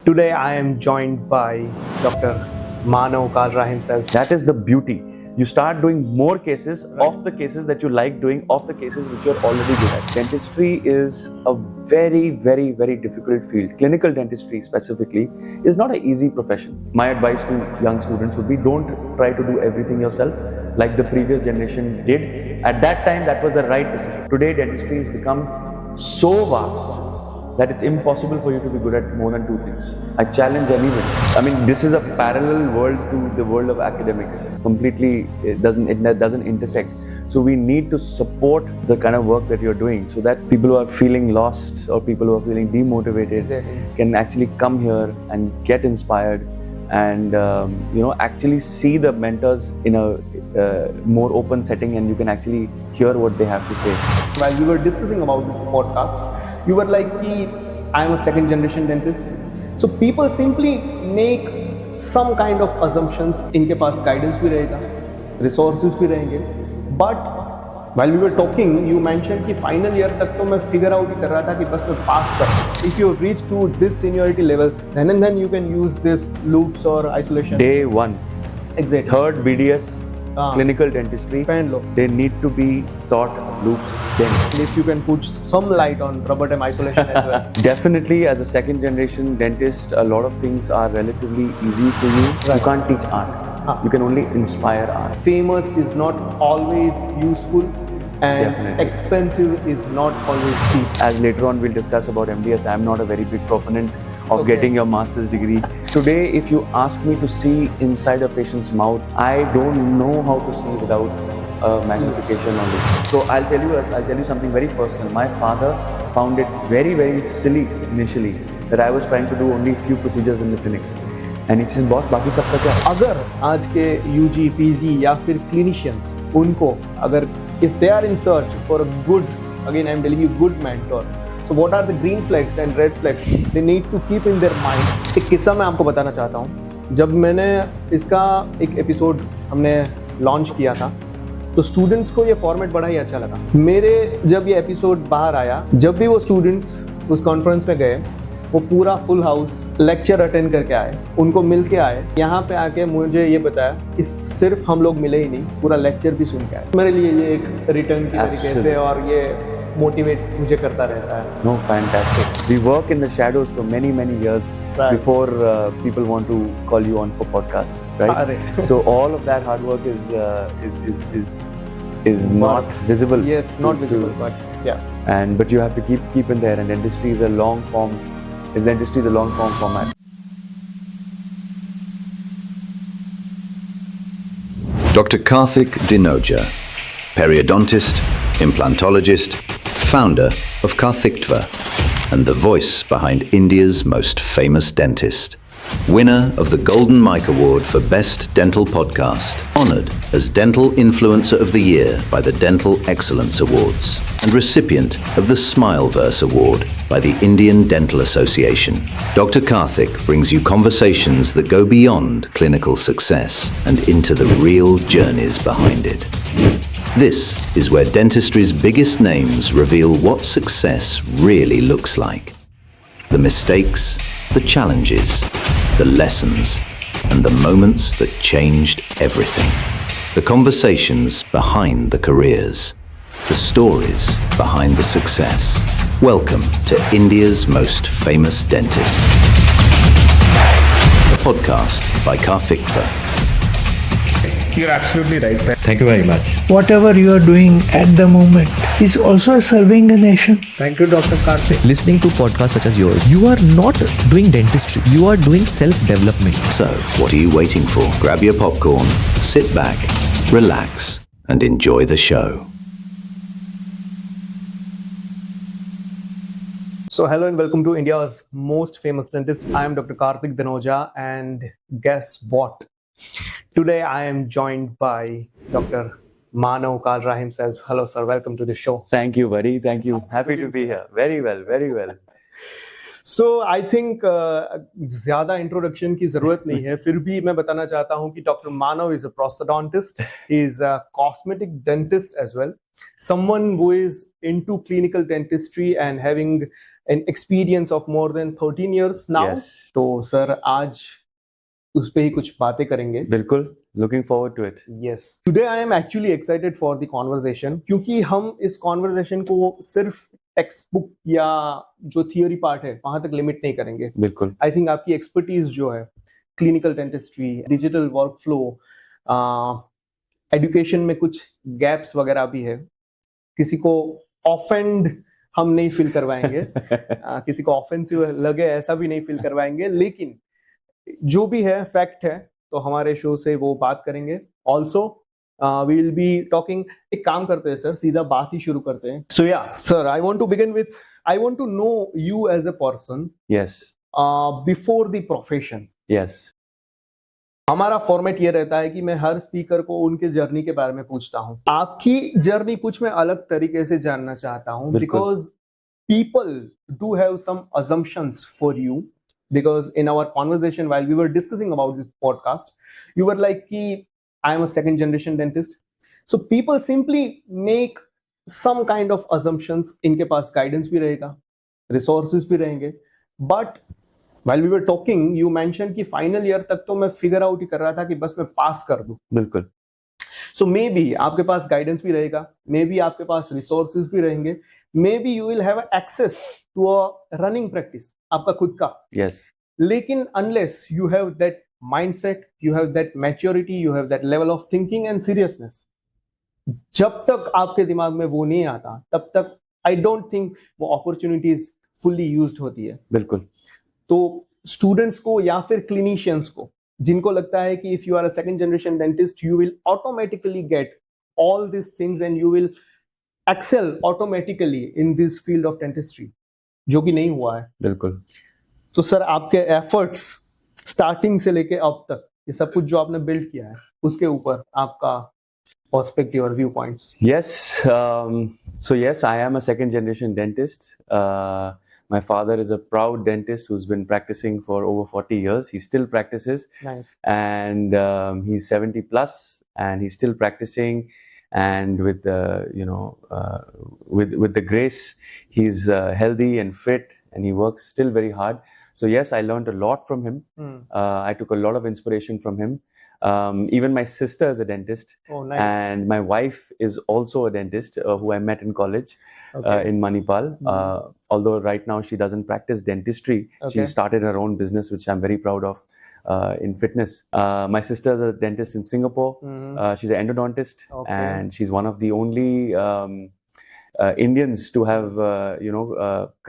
Today I am joined by Dr. Manav Kalra himself. That is the beauty. You start doing more cases of the cases that you like doing, of the cases which you're already good at. Dentistry is a very, very, very difficult field. Clinical dentistry specifically is not an easy profession. My advice to young students would be don't try to do everything yourself like the previous generation did. At that time, that was the right decision. Today, dentistry has become so vast that it's impossible for you to be good at more than two things. I challenge anyone. I mean, this is a parallel world to the world of academics. Completely, it doesn't intersect. So we need to support the kind of work that you're doing so that people who are feeling lost or people who are feeling demotivated can actually come here and get inspired and actually see the mentors in a more open setting, and you can actually hear what they have to say. While we were discussing about the podcast, you were like, I am a second generation dentist. So people simply make some kind of assumptions. इनके पास guidance भी रहेगा, resources भी रहेंगे. But while we were talking, you mentioned कि final year तक तो मैं figure out ही कर रहा था कि बस मैं pass कर. If you reach to this seniority level, then you can use this loupes or isolation. Day one. Exactly. Third BDS. Clinical dentistry, they need to be taught loupes then. If you can put some light on rubber dam isolation as well. Definitely, as a second generation dentist, a lot of things are relatively easy for you. Right. You can't teach art. You can only inspire art. Famous is not always useful, and definitely expensive is not always cheap. As later on we'll discuss about MDS, I am not a very big proponent of getting your master's degree. Today, if you ask me to see inside a patient's mouth, I don't know how to see without a magnification on it. So I'll tell you something very personal. My father found it very, very silly initially that I was trying to do only few procedures in the clinic. And he says, boss, बाकी सब का क्या? अगर आज के UG, PG या फिर clinicians उनको अगर if they are in search for a good, again I'm telling you, good mentor. So what are the green flags and red flags they need to keep in their mind? एक किस्सा मैं आपको बताना चाहता हूँ. जब मैंने इसका एक एपिसोड हमने लॉन्च किया था, तो स्टूडेंट्स को ये फॉर्मेट बड़ा ही अच्छा लगा. मेरे जब ये एपिसोड बाहर आया, जब भी वो स्टूडेंट्स उस कॉन्फ्रेंस में गए, वो पूरा फुल हाउस लेक्चर अटेंड करके आए, उनको मिल के आए. यहाँ पे आके मुझे ये बताया कि सिर्फ हम लोग मिले ही नहीं, पूरा लेक्चर भी सुन के आए. मेरे लिए ये एक रिटर्न की तरीके से और ये मोटिवेट मुझे करता रहता है. No, fantastic. We work in the shadows for many years before people want to call you on for podcasts, right? So all of that hard work is not visible. Yes, not visible, but yeah. But you have to keep in there, and dentistry is a long form. Dentistry is a long form format. Dr Karthik Dnojaa, periodontist, implantologist, founder of Karthikva, and the voice behind India's most famous dentist. Winner of the Golden Mike Award for Best Dental Podcast, honoured as Dental Influencer of the Year by the Dental Excellence Awards, and recipient of the Smileverse Award by the Indian Dental Association. Dr. Karthik brings you conversations that go beyond clinical success and into the real journeys behind it. This is where dentistry's biggest names reveal what success really looks like. The mistakes, the challenges, the lessons, and the moments that changed everything. The conversations behind the careers. The stories behind the success. Welcome to India's most famous dentist. A podcast by Karthikva. You're absolutely right. Thank you very much. Whatever you are doing at the moment is also serving the nation. Thank you, Dr. Karthik. Listening to podcasts such as yours, you are not doing dentistry, you are doing self-development. So, what are you waiting for? Grab your popcorn, sit back, relax, and enjoy the show. So hello and welcome to India's most famous dentist. I am Dr. Karthik Dnojaa, and guess what? Today I am joined by Dr. Manav Kalra himself. Hello sir, welcome to the show. Thank you, buddy. Thank you. Happy to be here. Very well, very well. So I think ज़्यादा introduction की ज़रूरत नहीं है. फिर भी मैं बताना चाहता हूँ कि Dr. Manav is a prosthodontist. He is a cosmetic dentist as well. Someone who is into clinical dentistry and having an experience of more than 13 years now. Yes. तो सर आज उस पे ही कुछ बातें करेंगे. बिल्कुल. Looking forward to it. Yes. Today I am actually excited for the conversation क्योंकि हम इस conversation को सिर्फ टेक्स्ट बुक या जो थियोरी पार्ट है वहां तक लिमिट नहीं करेंगे. बिल्कुल. आई थिंक आपकी एक्सपर्टीज जो है clinical dentistry, digital workflow, education में कुछ गैप्स वगैरह भी है. किसी को ऑफेंड हम नहीं फील करवाएंगे, किसी को ऑफेंसिव लगे ऐसा भी नहीं फील करवाएंगे, लेकिन जो भी है फैक्ट है तो हमारे शो से वो बात करेंगे. Also we will be talking. एक काम करते हैं सर, सीधा बात ही शुरू करते हैं. So yeah sir, I want to begin with, I want to know you as a person yes before the profession. Yes. हमारा फॉर्मेट ये रहता है कि मैं हर स्पीकर को उनके जर्नी के बारे में पूछता हूँ. आपकी जर्नी कुछ मैं अलग तरीके से जानना चाहता हूँ, because people do have some assumptions for you. Because in our conversation while we were discussing about this podcast, you were like कि I am a second generation dentist. So people simply make some kind of assumptions. इनके पास guidance भी रहेगा, resources भी रहेंगे. But while we were talking, you mentioned कि final year तक तो मैं figure out ही कर रहा था कि बस मैं pass कर दूं. बिल्कुल. So maybe आपके पास guidance भी रहेगा, maybe आपके पास resources भी रहेंगे, maybe you will have access to a running practice. आपका खुद का. Yes. लेकिन unless you have that mindset, you have that maturity, you have that level of thinking and seriousness, जब तक आपके दिमाग में वो नहीं आता तब तक I don't think वो opportunities fully used होती है. बिल्कुल. तो स्टूडेंट्स को या फिर क्लिनिशियंस को जिनको लगता है कि if you are a second generation dentist you will automatically get all these things and you will excel automatically in this field of dentistry, जो कि नहीं हुआ है. बिल्कुल. तो सर आपके एफर्ट्स स्टार्टिंग से लेके अब तक ये सब कुछ जो आपने बिल्ड किया है उसके ऊपर आपका पर्सपेक्टिव और view points. Yes. So yes, I am a second generation dentist. My father is a proud dentist who's been practicing for over 40 years. He still practices. Nice. And he's 70 plus and he's still practicing. And with with the grace, he's healthy and fit and he works still very hard. So yes, I learned a lot from him. I took a lot of inspiration from him. Even my sister is a dentist. Oh, nice. And my wife is also a dentist who I met in college. Okay. In Manipal. Although right now she doesn't practice dentistry, Okay. she started her own business, which I'm very proud of, in fitness. My sister is a dentist in Singapore. She's an endodontist, Okay. and she's one of the only Indians to have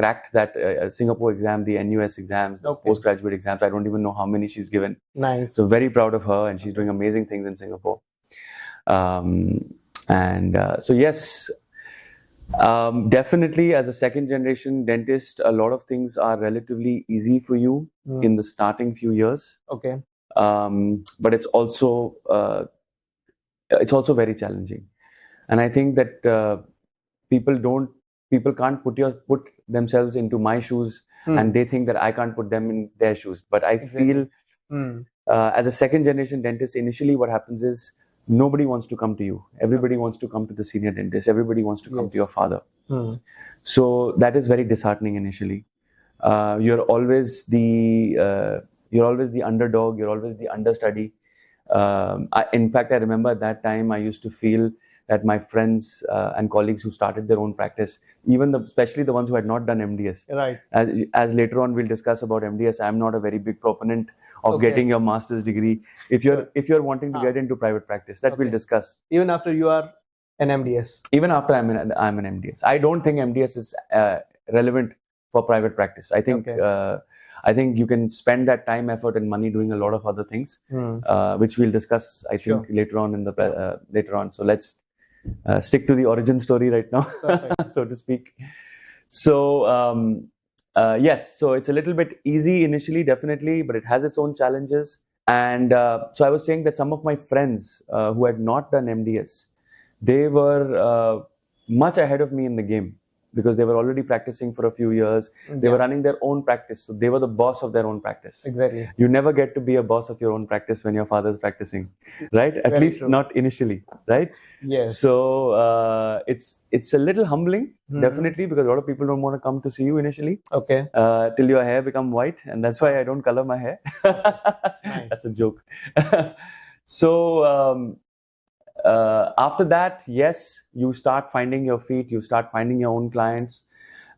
cracked that Singapore exam, the NUS exams, the Okay. postgraduate exams. I don't even know how many she's given. Nice. So very proud of her, and she's doing amazing things in Singapore. So yes, definitely as a second generation dentist, a lot of things are relatively easy for you in the starting few years. Okay. But it's also very challenging, and I think that people can't put themselves into my shoes, and they think that I can't put them in their shoes. But I feel as a second generation dentist, initially what happens is nobody wants to come to you. Everybody wants to come to the senior dentist. Everybody wants to come to your father. So that is very disheartening initially. You're always the underdog. You're always the understudy. In fact, I remember at that time I used to feel that my friends and colleagues who started their own practice, especially the ones who had not done MDS. Right. As later on we'll discuss about MDS, I'm not a very big proponent of Okay. getting your master's degree. If you're wanting to get into private practice, that we'll Okay. discuss. Even after you are an MDS. Even after I'm an MDS, I don't think MDS is relevant for private practice. I think Okay. I think you can spend that time, effort, and money doing a lot of other things, which we'll discuss. I think Sure. later on later on. So let's stick to the origin story right now, Perfect. so to speak. So yes, so it's a little bit easy initially, definitely, but it has its own challenges. And so I was saying that some of my friends who had not done MDS, they were much ahead of me in the game. because they were already practicing for a few years. They were running their own practice, so they were the boss of their own practice. Exactly. You never get to be a boss of your own practice when your father's practicing, right? At Very least true. not initially, right? Yes. So it's a little humbling, definitely, because a lot of people don't want to come to see you initially. Okay. Till your hair become white, and that's why I don't color my hair. Nice. That's a joke. So after that, yes, you start finding your feet, you start finding your own clients,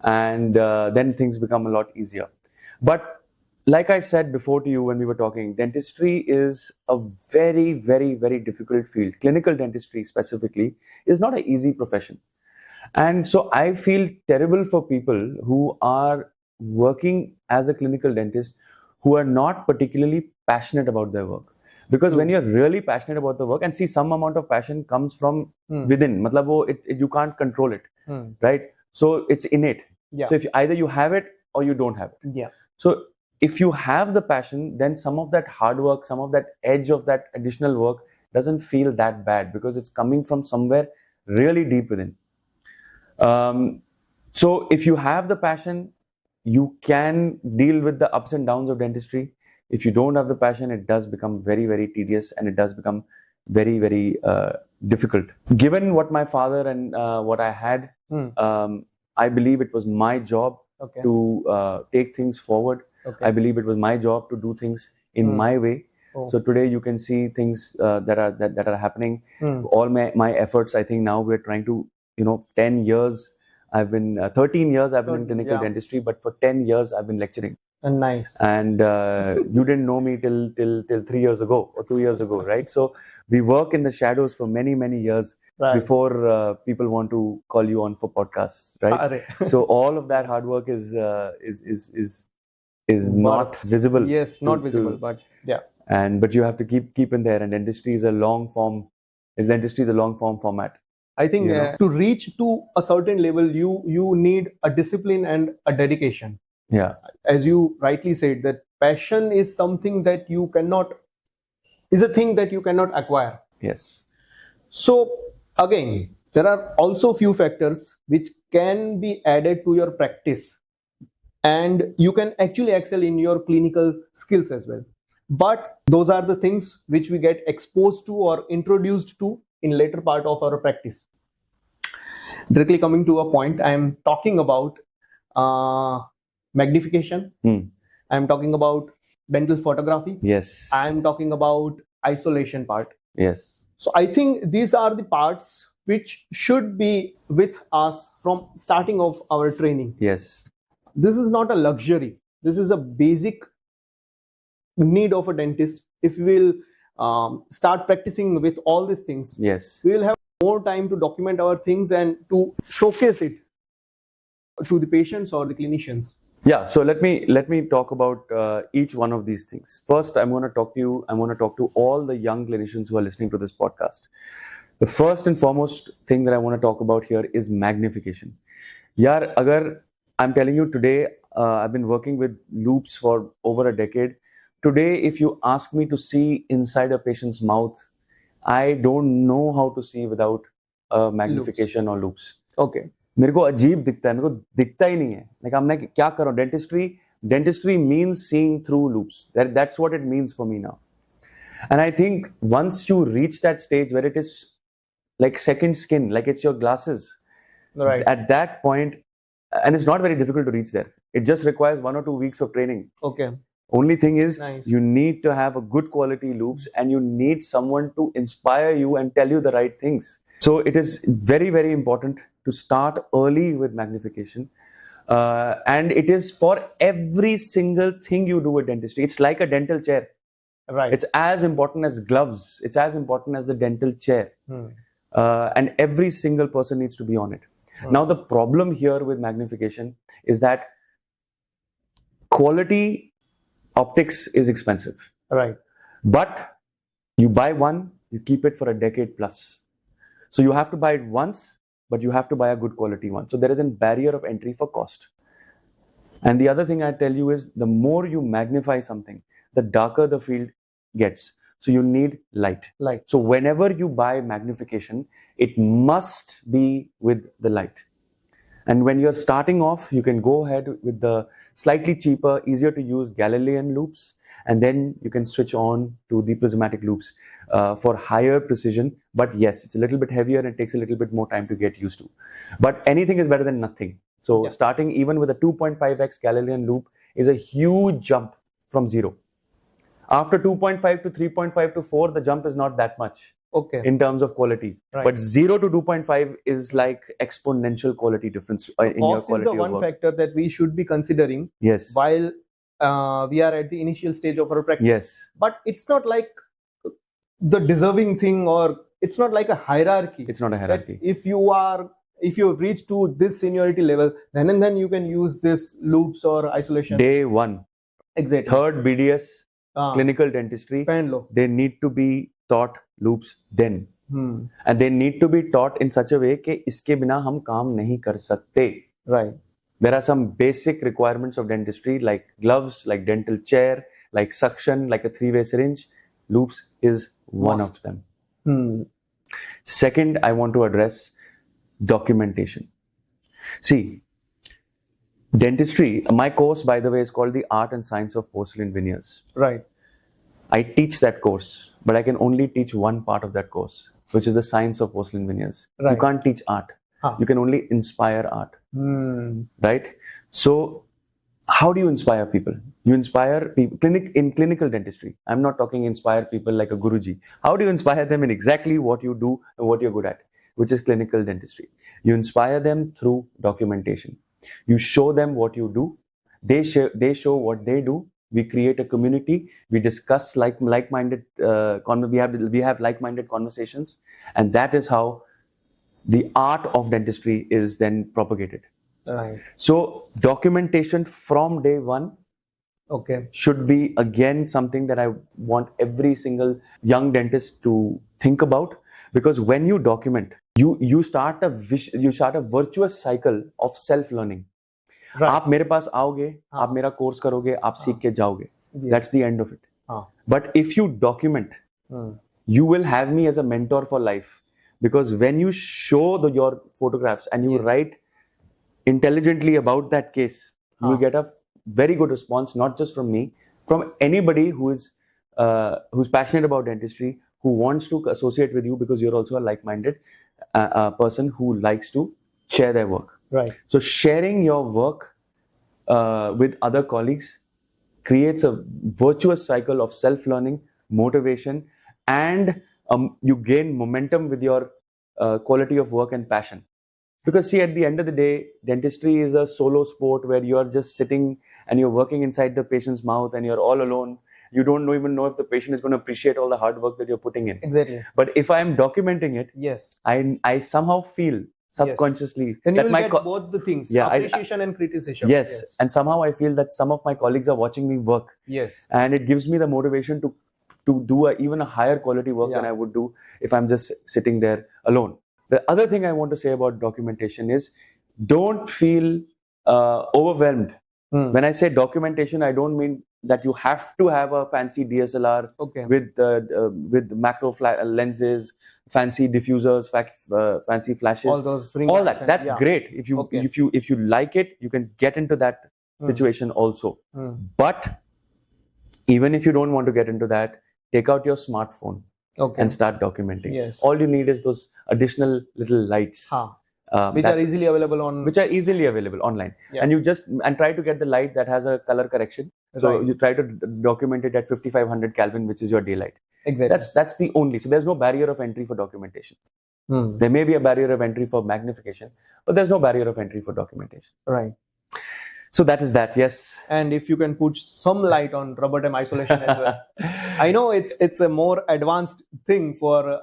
and then things become a lot easier. But like I said before to you when we were talking, dentistry is a very, very, very difficult field. Clinical dentistry specifically is not an easy profession. And so I feel terrible for people who are working as a clinical dentist who are not particularly passionate about their work. Because when you're really passionate about the work, and see, some amount of passion comes from within, matlab you can't control it, right? So it's innate. Yeah. So if either you have it or you don't have it. Yeah. So if you have the passion, then some of that hard work, some of that edge of that additional work doesn't feel that bad because it's coming from somewhere really deep within. So if you have the passion, you can deal with the ups and downs of dentistry. If you don't have the passion, it does become very, very tedious, and it does become very, very difficult. Given what my father and what I had, I believe it was my job to take things forward. Okay. I believe it was my job to do things in my way. Oh. So today you can see things that are happening. All my efforts, I think now we're trying to, 10 years, 13 years I've been in clinical dentistry, but for 10 years I've been lecturing. Nice. And you didn't know me till 3 years ago or 2 years ago, right? So we work in the shadows for many, many years before people want to call you on for podcasts, right? So all of that hard work is not visible. Yes, not visible, but yeah. But you have to keep in there. And dentistry is a long form. Dentistry is a long form format. I think to reach to a certain level, you need a discipline and a dedication. Yeah. As you rightly said, that passion is something that is a thing that you cannot acquire. Yes. So again, there are also few factors which can be added to your practice, and you can actually excel in your clinical skills as well. But those are the things which we get exposed to or introduced to in later part of our practice. Directly coming to a point, I am talking about magnification. I'm talking about dental photography. Yes. I'm talking about isolation part. Yes. So I think these are the parts which should be with us from starting of our training. Yes. This is not a luxury. This is a basic need of a dentist. If we will start practicing with all these things, yes, we will have more time to document our things and to showcase it to the patients or the clinicians. Yeah, so let me talk about each one of these things. First, I'm going to talk to all the young clinicians who are listening to this podcast. The first and foremost thing that I want to talk about here is magnification. Yaar, agar I'm telling you today, I've been working with Loupes for over a decade. Today, if you ask me to see inside a patient's mouth, I don't know how to see without magnification or Loupes. Okay. मेरे को अजीब दिखता है, मेरे को दिखता ही नहीं है. Like I'm like, क्या करूं? Dentistry means seeing through Loupes. That's what it means for me now. And I think once you reach that stage where it is like second skin, like it's your glasses, right? At that point, and it's not very difficult to reach there. It just requires 1 or 2 weeks of training. Okay. Only thing is, nice. You need to have a good quality Loupes, and you need someone to inspire you and tell you the right things. So it is very, very important to start early with magnification. And it is for every single thing you do with dentistry. It's like a dental chair. Right. It's as important as gloves. It's as important as the dental chair. And every single person needs to be on it. Now, the problem here with magnification is that quality optics is expensive. Right. But you buy one, you keep it for a decade plus. So you have to buy it once, but you have to buy a good quality one. So there is a barrier of entry for cost. And the other thing I tell you is, the more you magnify something, the darker the field gets. So you need light. Light. So whenever you buy magnification, it must be with the light. And when you're starting off, you can go ahead with the slightly cheaper, easier to use Galilean loupes, and then you can switch on to the prismatic loupes for higher precision. But yes, it's a little bit heavier and it takes a little bit more time to get used to. But anything is better than nothing. So starting even with a 2.5x Galilean loupe is a huge jump from zero. After 2.5 to 3.5 to 4, the jump is not that much. Okay. In terms of quality, but 0 to 2.5 is like exponential quality difference in your Cost quality is the of one work. factor that we should be considering. Yes. While we are at the initial stage of our practice. Yes. But it's not like the deserving thing, or it's not like a hierarchy. It's not a hierarchy. If you've reached to this seniority level, then and then you can use this loupes or isolation. Day one. Exactly. Third BDS, clinical dentistry. They need to be taught loupes then. And they need to be taught in such a way कि इसके बिना हम काम नहीं कर सकते. Right. There are some basic requirements of dentistry like gloves, like dental chair, like suction, like a 3-way syringe. Loupes is one of them. Second, I want to address documentation. See, dentistry, my course, by the way, is called the Art and Science of Porcelain Veneers. Right. I teach that course, but I can only teach one part of that course, which is the science of porcelain veneers. Right. You can't teach art. You can only inspire art. Right? So, how do you inspire people? You inspire people in clinical dentistry. I'm not talking inspire people like a Guruji. How do you inspire them in exactly what you do and what you're good at, which is clinical dentistry? You inspire them through documentation. You show them what you do. They show what they do. We create a community. We discuss like-minded. We have like-minded conversations, and that is how the art of dentistry is then propagated. Right. So documentation from day one should be again something that I want every single young dentist to think about, because when you document, you start a virtuous cycle of self-learning. Right. आप मेरे पास आओगे, आप मेरा course करोगे, आप सीख के जाओगे. That's the end of it. But if you document, you will have me as a mentor for life, because when you show your photographs and you write intelligently about that case, you will get a very good response, not just from me, from anybody who's passionate about dentistry, who wants to associate with you because you're also a like-minded person who likes to share their work. Right. So sharing your work with other colleagues creates a virtuous cycle of self-learning, motivation, and you gain momentum with your quality of work and passion. Because see, at the end of the day, dentistry is a solo sport where you're just sitting and you're working inside the patient's mouth and you're all alone. You don't even know if the patient is going to appreciate all the hard work that you're putting in. Exactly. But if I'm documenting it, I somehow feel subconsciously then you that will get both the things, appreciation and criticism. Yes, and somehow I feel that some of my colleagues are watching me work. Yes. And it gives me the motivation to do even a higher quality work than I would do if I'm just sitting there alone. The other thing I want to say about documentation is, don't feel overwhelmed. When I say documentation, I don't mean that you have to have a fancy DSLR with macro lenses, fancy diffusers, fancy flashes, all that. That's great. If you like it, you can get into that situation also. But even if you don't want to get into that, take out your smartphone and start documenting. Yes. All you need is those additional little lights. Which are easily available online. And you try to get the light that has a color correction. So you try to document it at 5500 Kelvin, which is your daylight. Exactly. That's the only. So there's no barrier of entry for documentation. There may be a barrier of entry for magnification, but there's no barrier of entry for documentation. Right. So that is that, yes. And if you can put some light on rubber dam isolation as well. I know it's a more advanced thing for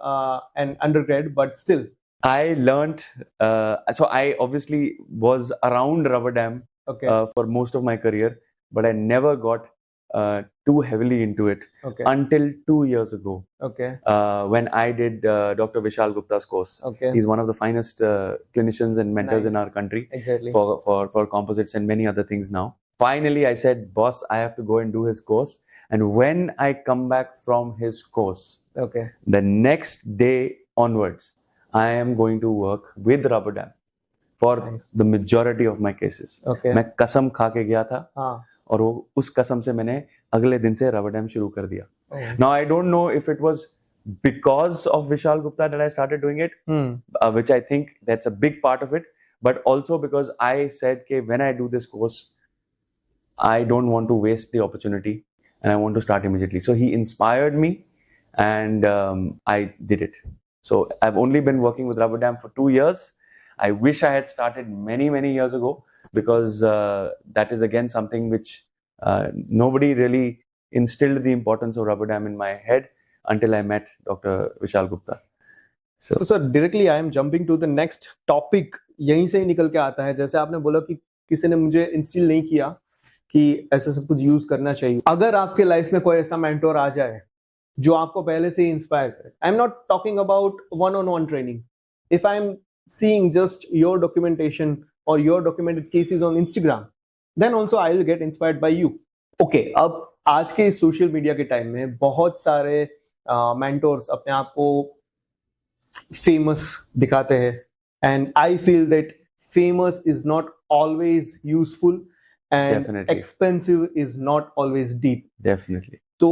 an undergrad, but still. I learned, so I obviously was around rubber dam for most of my career, but I never got too heavily into it until 2 years ago. When I did Dr. Vishal Gupta's course. He's one of the finest clinicians and mentors in our country for composites and many other things now. Finally, I said, boss, I have to go and do his course. And when I come back from his course, the next day onwards, I am going to work with rubber dam for Nice. the majority of my cases. Okay. मैं कसम खा के गया था हाँ. और वो उस कसम से मैंने अगले दिन से रबर डैम शुरू कर दिया. Oh. Now I don't know if it was because of Vishal Gupta that I started doing it, which I think that's a big part of it, but also because I said that when I do this course, I don't want to waste the opportunity and I want to start immediately. So he inspired me and I did it. So I've only been working with rubber dam for 2 years. I wish I had started many years ago, because that is again something which nobody really instilled the importance of rubber dam in my head until I met Dr. Vishal Gupta. So sir, directly I am jumping to the next topic. यहीं से ही निकल के आता है. जैसे आपने बोला कि किसी ने मुझे इंस्टिल नहीं किया कि ऐसा सब कुछ यूज करना चाहिए. अगर आपके लाइफ में कोई ऐसा मेंटोर आ जाए जो आपको पहले से ही इंस्पायर करे. I am not talking about one on one training. If I am seeing just your documentation or your documented cases on Instagram, then also I will get inspired by you. Okay, अब आज के इस social media के time में बहुत सारे mentors अपने आप को फेमस दिखाते हैं, and I feel that famous is not always useful and Definitely. Expensive is not always deep. Definitely. तो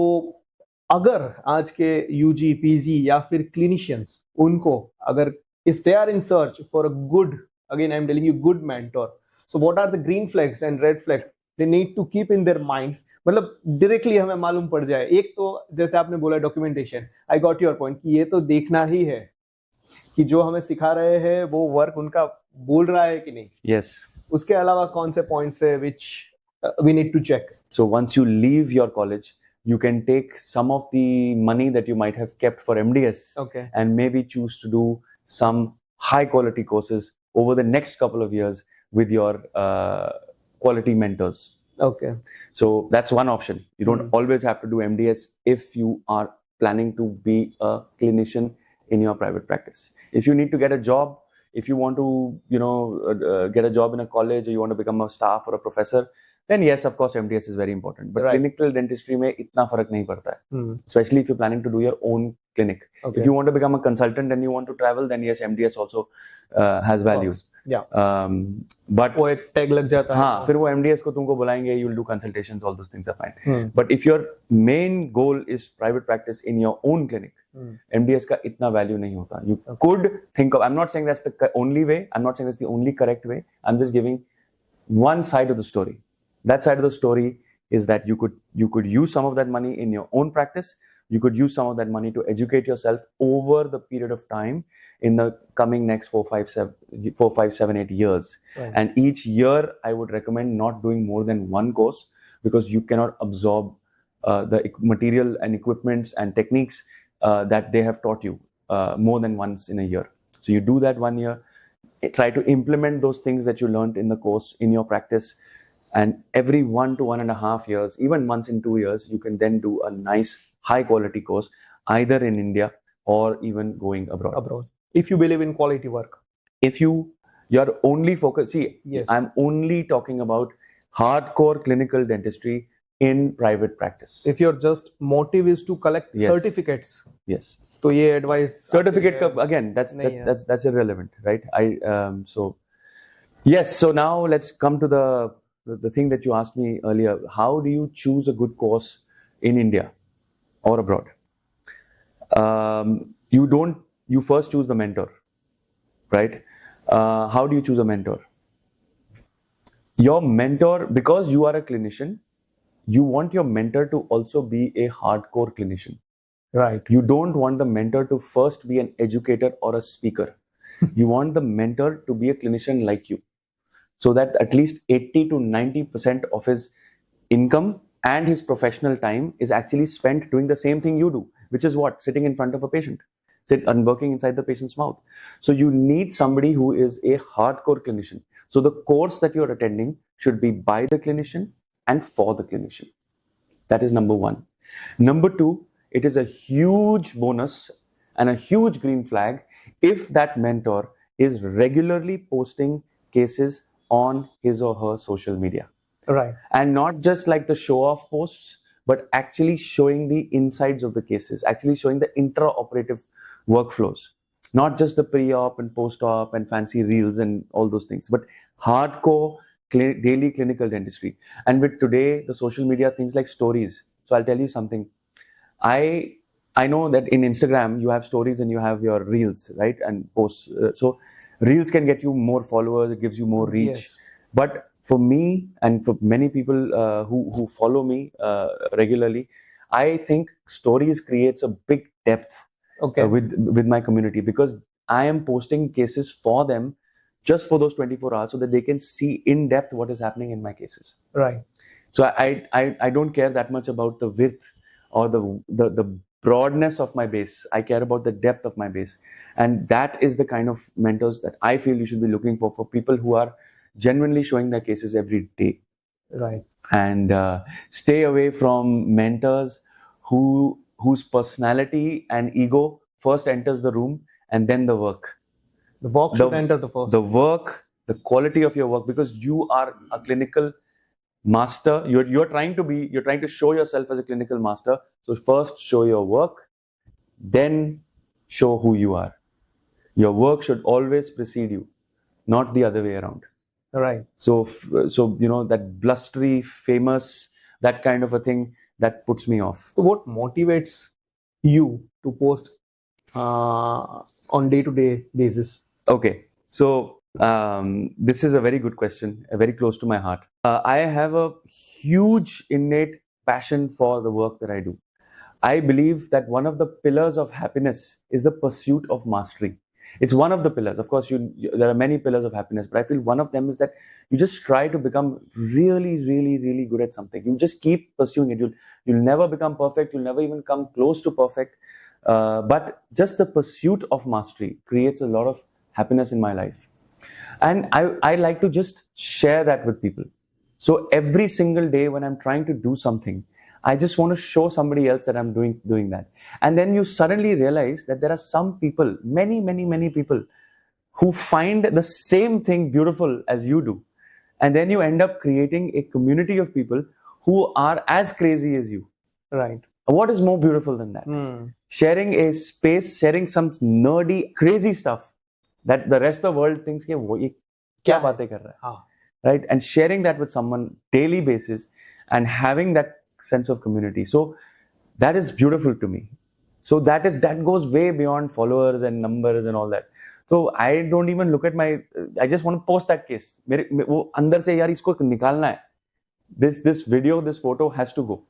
अगर आज के यूजी पीजी या फिर क्लिनिशियंस उनको अगर if they are in search for a good, again I'm telling you, good mentor, so what are the green flags and red flags they need to keep in their minds? मतलब directly हमें मालूम पड़ जाए. एक तो जैसे आपने बोला documentation, I got your point कि ये तो देखना ही है कि जो हमें सिखा रहे हैं वो वर्क उनका बोल रहा है कि नहीं. Yes. उसके अलावा कौन से पॉइंट्स है which we need to check? So once you leave your college, you can take some of the money that you might have kept for MDS, Okay. and maybe choose to do some high quality courses over the next couple of years with your quality mentors. Okay. So that's one option. You don't always have to do MDS if you are planning to be a clinician in your private practice. If you need to get a job, if you want to, get a job in a college, or you want to become a staff or a professor, then yes, of course, MDS is very important. But Right. clinical dentistry में इतना फर्क नहीं पड़ता है. Especially if you're planning to do your own clinic. Okay. If you want to become a consultant and you want to travel, then yes, MDS also has value. Yeah. But वो एक tag लग जाता है. हाँ, फिर वो MDS को तुमको बुलाएंगे, you'll do consultations, all those things are fine. But if your main goal is private practice in your own clinic, MDS का इतना value नहीं होता. You could think of, I'm not saying that's the only way, I'm not saying that's the only correct way, I'm just giving one side of the story. That side of the story is that you could use some of that money in your own practice. You could use some of that money to educate yourself over the period of time in the coming next 4, 5, 7, 8 years. Right. And each year, I would recommend not doing more than one course, because you cannot absorb the material and equipments and techniques that they have taught you more than once in a year. So you do that 1 year, try to implement those things that you learned in the course in your practice. And every 1 to 1.5 years, even once in 2 years, you can then do a nice high quality course, either in India or even going abroad. If you believe in quality work. If you're only focused, see, Yes. I'm only talking about hardcore clinical dentistry in private practice. If your just motive is to collect Yes. certificates, Yes. तो ये advice Certificate again, नहीं है. that's irrelevant, right? So yes, so now let's come to the thing that you asked me earlier. How do you choose a good course in India or abroad? You first choose the mentor, right? How do you choose a mentor? Your mentor, because you are a clinician, you want your mentor to also be a hardcore clinician. Right. You don't want the mentor to first be an educator or a speaker. You want the mentor to be a clinician like you, so that at least 80 to 90% of his income and his professional time is actually spent doing the same thing you do, which is what? Sitting in front of a patient, and working inside the patient's mouth. So you need somebody who is a hardcore clinician. So the course that you're attending should be by the clinician and for the clinician. That is number one. Number two, it is a huge bonus and a huge green flag if that mentor is regularly posting cases on his or her social media. Right. And not just like the show-off posts, but actually showing the insides of the cases, actually showing the intraoperative workflows. not just the pre-op and post-op and fancy reels and all those things, but hardcore daily clinical dentistry. And with today the social media things like stories, so I'll tell you something. I know that in Instagram you have stories and you have your reels, right, and posts. So reels can get you more followers, it gives you more reach. Yes. But for me and for many people who follow me regularly, I think stories creates a big depth Okay. with my community, because I am posting cases for them just for those 24 hours so that they can see in depth what is happening in my cases. Right. So I don't care that much about the width or the broadness of my base. I care about the depth of my base, and that is the kind of mentors that I feel you should be looking for people who are genuinely showing their cases every day. Right. And stay away from mentors whose personality and ego first enters the room and then the work. The work should enter the first. The work, the quality of your work, because you are a clinical master. You're trying to show yourself as a clinical master. So first show your work, then show who you are. Your work should always precede you, not the other way around. Right. So that blustery, famous, that kind of a thing, that puts me off. So what motivates you to post on day-to-day basis? Okay, so this is a very good question, very close to my heart. I have a huge innate passion for the work that I do. I believe that one of the pillars of happiness is the pursuit of mastery. It's one of the pillars. Of course, there are many pillars of happiness, but I feel one of them is that you just try to become really, really, really good at something. You just keep pursuing it. You'll never become perfect. You'll never even come close to perfect. But just the pursuit of mastery creates a lot of happiness in my life. And I like to just share that with people. So every single day when I'm trying to do something, I just want to show somebody else that I'm doing that. And then you suddenly realize that there are some people, many people, who find the same thing beautiful as you do. And then you end up creating a community of people who are as crazy as you. Right. What is more beautiful than that? Sharing a space, sharing some nerdy, crazy stuff that the rest of the world thinks, ye kya baatein kar raha hai? Right? And sharing that with someone daily basis and having that sense of community. So that is beautiful to me. So that goes way beyond followers and numbers and all that. So I don't even look at I just want to post that case. वो अंदर से यार इसको निकालना है. This video, this photo has to go.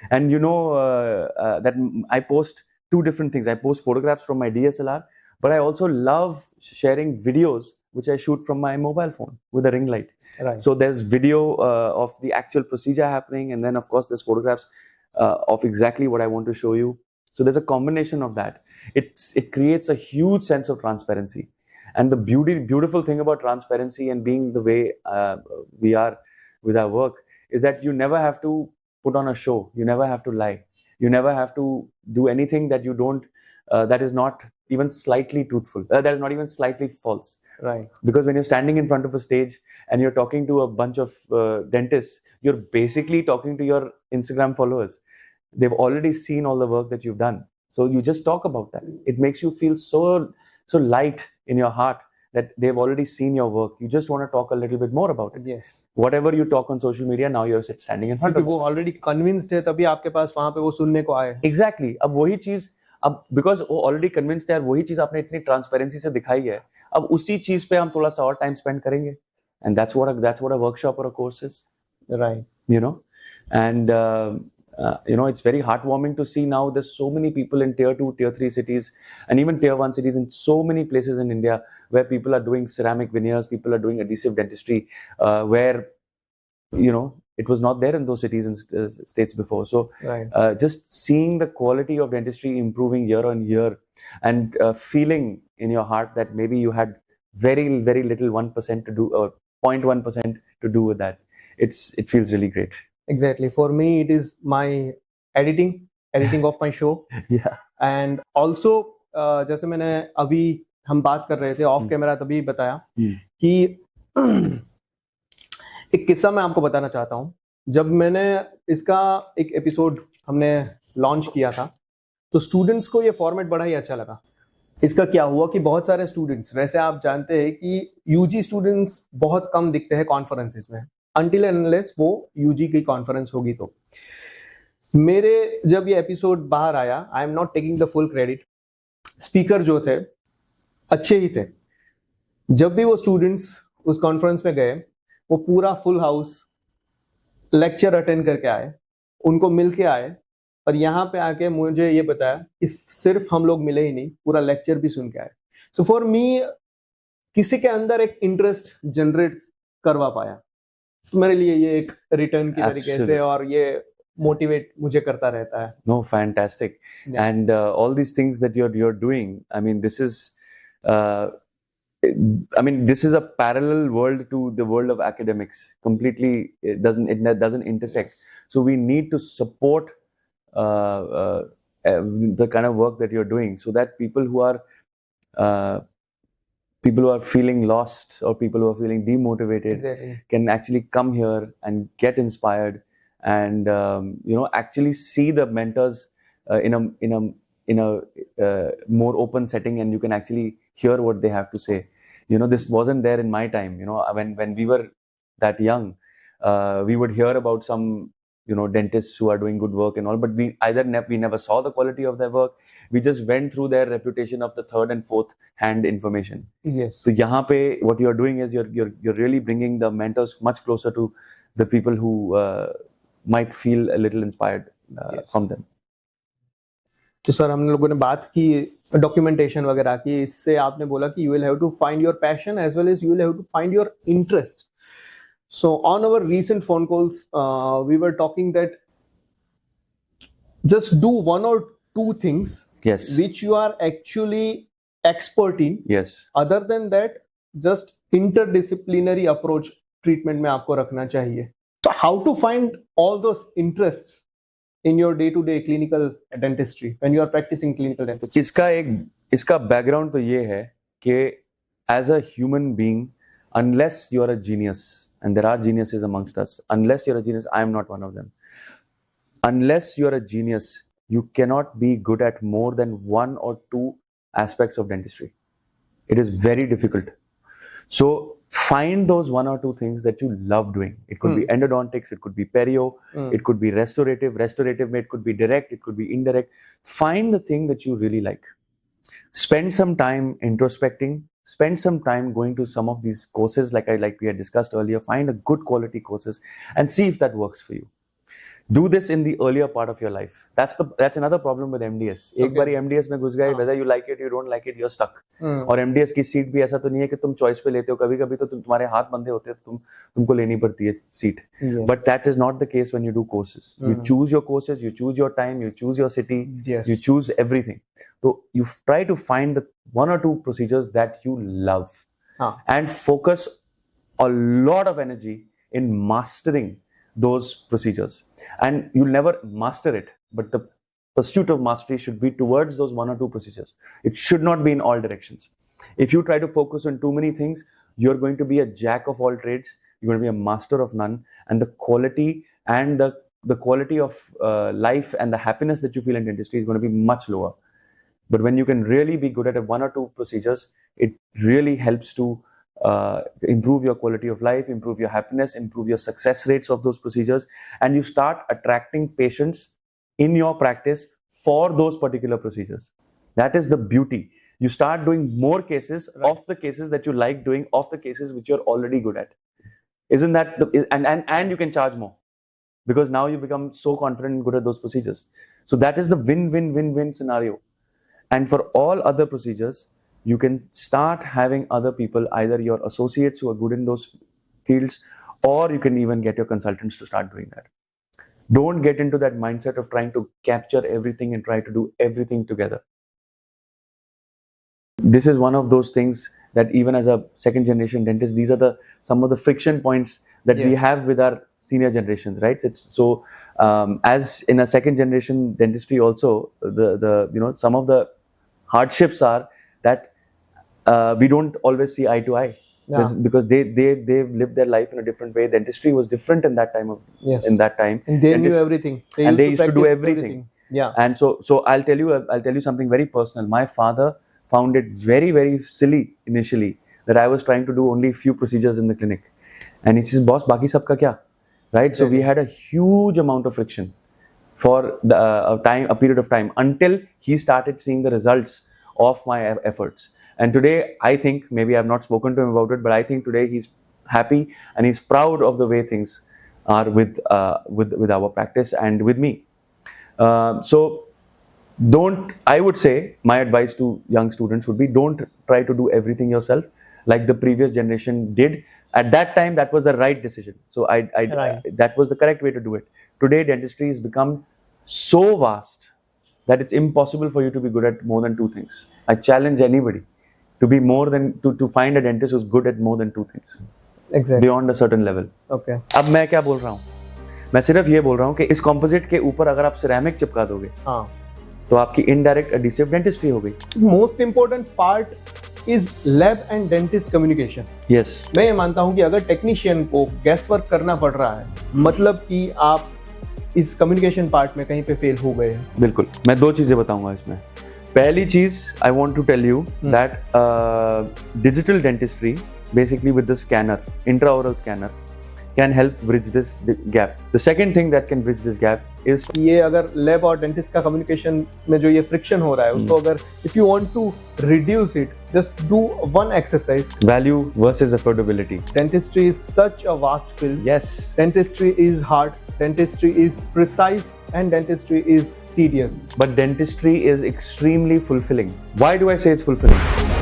And that I post two different things. I post photographs from my DSLR, but I also love sharing videos which I shoot from my mobile phone with a ring light. Right. So there's video of the actual procedure happening, and then of course there's photographs of exactly what I want to show you. So there's a combination of that. It creates a huge sense of transparency. And the beautiful thing about transparency and being the way we are with our work is that you never have to put on a show. You never have to lie. You never have to do anything that you don't, that is not even slightly truthful, that is not even slightly false. Right. Because when you're standing in front of a stage and you're talking to a bunch of dentists, you're basically talking to your Instagram followers. They've already seen all the work that you've done. So you just talk about that. It makes you feel so light in your heart that they've already seen your work. You just want to talk a little bit more about it. Yes. Whatever you talk on social media, now you're standing in front of वो already convinced है तभी आपके पास वहाँ पे वो सुनने को आए. Exactly. अब वही चीज because वो already convinced है, वही चीज आपने इतनी transparency से दिखाई है. अब उसी चीज पे हम थोड़ा सा और time spend करेंगे. And that's what a workshop or a course is. Right. And it's very heartwarming to see now there's so many people in tier 2, tier 3 cities and even tier 1 cities in so many places in India where people are doing ceramic veneers, people are doing adhesive dentistry, where it was not there in those cities and states before. So right. Just seeing the quality of dentistry improving year on year and feeling in your heart that maybe you had very, very little 1% to do, or 0.1% to do with that. It feels really great. Exactly. For me, it is my editing of my show. Yeah. And also, जैसे मैंने अभी हम बात कर रहे थे of camera तभी बताया कि एक किस्सा मैं आपको बताना चाहता हूँ. जब मैंने इसका एक एपिसोड हमने लॉन्च किया था तो स्टूडेंट्स को ये फॉर्मेट बड़ा ही अच्छा लगा. इसका क्या हुआ कि बहुत सारे स्टूडेंट्स, वैसे आप जानते हैं कि यूजी स्टूडेंट्स बहुत कम दिखते हैं कॉन्फ्रेंसेस में, अनटिल एंड अनलेस वो यूजी की कॉन्फ्रेंस होगी। तो मेरे जब ये एपिसोड बाहर आया, I am not taking the full credit, speaker जो थे अच्छे ही थे। जब भी वो स्टूडेंट्स उस कॉन्फ्रेंस में गए, वो पूरा फुल हाउस लेक्चर अटेंड करके आए, उनको मिल के आए, और यहाँ पे आके मुझे ये बताया कि सिर्फ हम लोग मिले ही नहीं, पूरा लेक्चर भी सुन के आए। सो फॉर मी, किसी के अंदर एक इंटरेस्ट जनरेट करवा पाया, तो मेरे लिए ये एक रिटर्न की तरीके से, और ये मोटिवेट मुझे करता रहता है। No, fantastic. Yeah. And all these things that you're doing, I mean, this is a parallel world to the world of academics. Completely, it doesn't intersect. So we need to support the kind of work that you're doing, so that people who are feeling lost, or people who are feeling demotivated, Exactly. can actually come here and get inspired, and actually see the mentors in a more open setting, and you can actually hear what they have to say. This wasn't there in my time. When we were that young, we would hear about some dentists who are doing good work and all, but we never saw the quality of their work. We just went through their reputation of the third and fourth hand information. Yes. So yahan pe what you're doing is you're really bringing the mentors much closer to the people who might feel a little inspired Yes. from them. तो sir, हम लोगों ने बात की documentation वगैरह की, इससे आपने बोला कि you will have to find your passion as well as you will have to find your interest. So on our recent phone calls, we were talking that just do one or two things Yes. which you are actually expert in. Yes. Other than that, just interdisciplinary approach treatment में आपको रखना चाहिए. So how to find all those interests in your day-to-day clinical dentistry when you are practicing clinical dentistry? इसका background तो ये है कि as a human being, unless you are a genius, and there are geniuses amongst us, unless you're a genius, I am not one of them. Unless you're a genius, you cannot be good at more than one or two aspects of dentistry. It is very difficult. So find those one or two things that you love doing. It could be endodontics, it could be perio, it could be restorative. Restorative, it could be direct, it could be indirect. Find the thing that you really like. Spend some time introspecting. Spend some time going to some of these courses like we had discussed earlier. Find a good quality courses and see if that works for you. Do this in the earlier part of your life. That's another problem with MDS. एक बारी MDS में घुस गए, whether you like it, you don't like it, you're stuck. और MDS की seat भी ऐसा तो नहीं है कि तुम चॉइस पे लेते हो, कभी-कभी तो तुम्हारे हाथ बंधे होते हैं, तुमको लेनी पड़ती है seat. But that is not the case when you do courses. You choose your courses, you choose your time, you choose your city, Yes. you choose everything. So you try to find the one or two procedures that you love, and focus a lot of energy in mastering those procedures. And you'll never master it, but the pursuit of mastery should be towards those one or two procedures. It should not be in all directions. If you try to focus on too many things, you're going to be a jack of all trades. You're going to be a master of none, and the quality and the quality of life and the happiness that you feel in dentistry is going to be much lower. But when you can really be good at one or two procedures, it really helps to improve your quality of life, improve your happiness, improve your success rates of those procedures, and you start attracting patients in your practice for those particular procedures. That is the beauty. You start doing more cases of the cases that you like doing, of the cases which you're already good at. Isn't that and you can charge more, because now you become so confident and good at those procedures. So that is the win-win-win-win scenario. And for all other procedures, you can start having other people, either your associates who are good in those fields, or you can even get your consultants to start doing that. Don't get into that mindset of trying to capture everything and try to do everything together. This is one of those things that even as a second generation dentist, these are some of the friction points that we have with our senior generations, right? It's so as in a second generation dentistry also, the some of the hardships are that we don't always see eye to eye. Because they've lived their life in a different way. Dentistry was different in that time in that time. And they knew everything. They used to do everything. Yeah. And so I'll tell you something very personal. My father found it very, very silly initially that I was trying to do only few procedures in the clinic. And he says, boss, baki sabka kya? Right? So we had a huge amount of friction for a period of time until he started seeing the results of my efforts. And today, I think, maybe I've not spoken to him about it, but I think today he's happy and he's proud of the way things are with our practice and with me. So I would say, my advice to young students would be, don't try to do everything yourself like the previous generation did. At that time, that was the right decision. So that was the correct way to do it. Today, dentistry has become so vast that it's impossible for you to be good at more than two things. I challenge anybody to be to find a dentist who's good at more than two things. Exactly. Beyond a certain level. Okay. अब मैं क्या बोल रहा हूँ? मैं सिर्फ ये बोल रहा हूँ कि इस composite के ऊपर अगर आप ceramic चिपका दोगे, हाँ, तो आपकी indirect adhesive dentistry हो गई. Most important part is lab and dentist communication. Yes. मैं ये मानता हूँ कि अगर टेक्नीशियन को गैस वर्क करना पड़ रहा है, मतलब कि आप इस कम्युनिकेशन पार्ट में कहीं पे फेल हो गए हैं. बिल्कुल. मैं दो चीजें बताऊंगा इसमें. पहली चीज, I want to tell you that digital dentistry, basically with the scanner, intraoral scanner, can help bridge this gap. The second thing that can bridge this gap is ये अगर लैब और डेंटिस्ट का कम्युनिकेशन में जो ये friction हो रहा है उसको अगर if you want to reduce it, just do one exercise. value versus affordability. Dentistry is such a vast field. Yes. Dentistry is hard, dentistry is precise, and dentistry is tedious. But dentistry is extremely fulfilling. Why do I say it's fulfilling?